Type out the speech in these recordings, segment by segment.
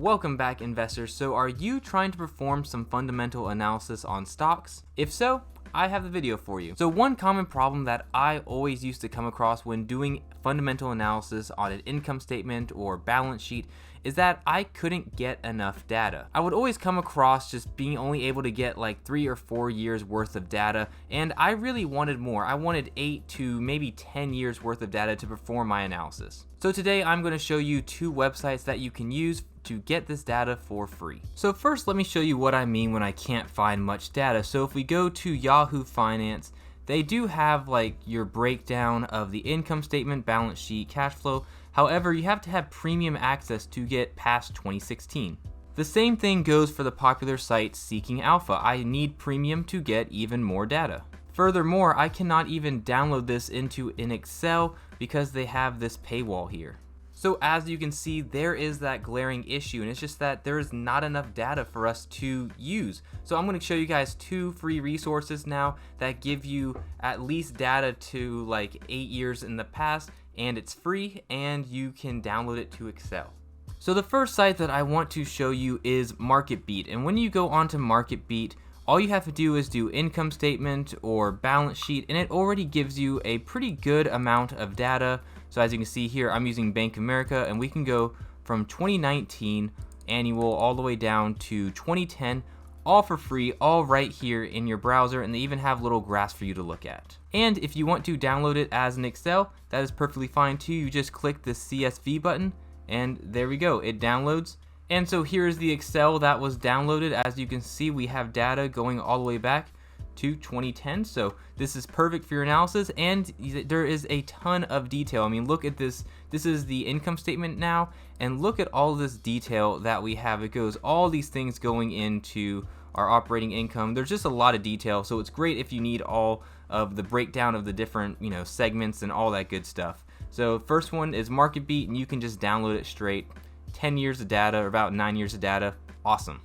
Welcome back, investors. So are you trying to perform some fundamental analysis on stocks? If so, I have the video for you. So one common problem that I always used to come across when doing fundamental analysis on an income statement or balance sheet is that I couldn't get enough data. I would always come across just being only able to get like 3 or 4 years worth of data, and I really wanted more. I wanted 8 to maybe 10 years worth of data to perform my analysis. So today I'm going to show you 2 websites that you can use to get this data for free. So first, let me show you what I mean when I can't find much data. So if we go to Yahoo Finance, they do have like your breakdown of the income statement, balance sheet, cash flow. However, you have to have premium access to get past 2016. The same thing goes for the popular site Seeking Alpha. I need premium to get even more data. Furthermore, I cannot even download this into an Excel because they have this paywall here. So as you can see, there is that glaring issue, and it's just that there is not enough data for us to use. So I'm going to show you guys 2 free resources now that give you at least data to like 8 years in the past, and it's free and you can download it to Excel. So the first site that I want to show you is MarketBeat, and when you go onto MarketBeat, all you have to do is do income statement or balance sheet, and it already gives you a pretty good amount of data. So as you can see here, I'm using Bank of America, and we can go from 2019 annual all the way down to 2010, all for free, all right here in your browser, and they even have little graphs for you to look at. And if you want to download it as an Excel, that is perfectly fine too. You just click the CSV button, and there we go, it downloads. And so here's the Excel that was downloaded. As you can see, we have data going all the way back to 2010. So this is perfect for your analysis, and there is a ton of detail. I mean, look at this. This is the income statement now, and look at all this detail that we have. It goes all these things going into our operating income. There's just a lot of detail, so it's great if you need all of the breakdown of the different, segments and all that good stuff. So first one is MarketBeat, and you can just download it straight. 10 years of data, or about 9 years of data. Awesome.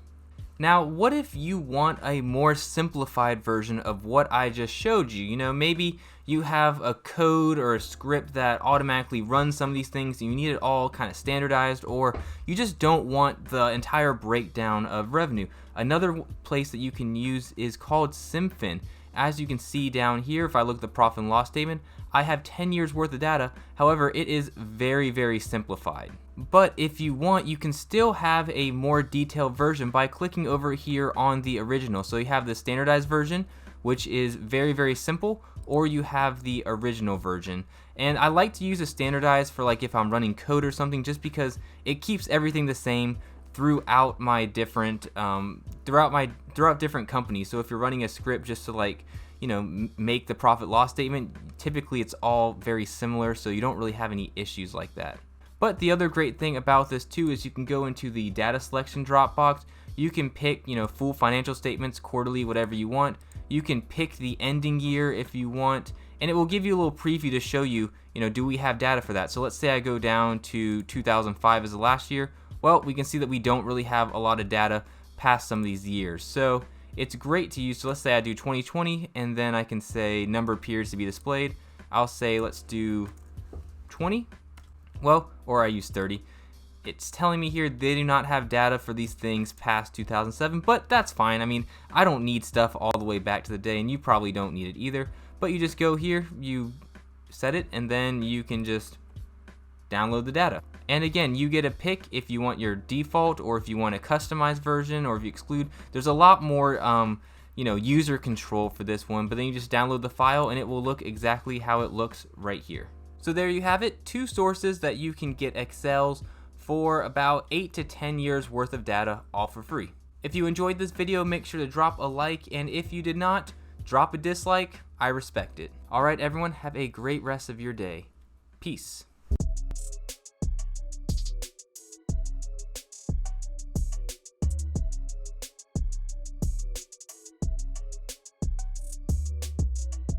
Now, what if you want a more simplified version of what I just showed you? Maybe you have a code or a script that automatically runs some of these things, and you need it all kind of standardized, or you just don't want the entire breakdown of revenue. Another place that you can use is called SimFin. As you can see down here, if I look at the profit and loss statement, I have 10 years worth of data. However, it is very, very simplified. But if you want, you can still have a more detailed version by clicking over here on the original. So you have the standardized version, which is very, very simple, or you have the original version. And I like to use a standardized for like if I'm running code or something, just because it keeps everything the same throughout my different throughout different companies. So if you're running a script just to make the profit loss statement, typically it's all very similar, so you don't really have any issues like that. But the other great thing about this too is you can go into the data selection drop box. You can pick full financial statements, quarterly, whatever you want. You can pick the ending year if you want, and it will give you a little preview to show you, do we have data for that. So let's say I go down to 2005 as the last year. Well, we can see that we don't really have a lot of data past some of these years. So it's great to use. So let's say I do 2020, and then I can say number of periods to be displayed. I'll say let's do 20. Well, or I use 30. It's telling me here they do not have data for these things past 2007, but that's fine. I mean, I don't need stuff all the way back to the day, and you probably don't need it either. But you just go here, you set it, and then you can just download the data. And again, you get a pick if you want your default, or if you want a customized version, or if you exclude. There's a lot more user control for this one, but then you just download the file and it will look exactly how it looks right here. So there you have it, 2 sources that you can get Excels for about 8 to 10 years worth of data, all for free. If you enjoyed this video, make sure to drop a like, and if you did not, drop a dislike. I respect it. Alright everyone, have a great rest of your day. Peace.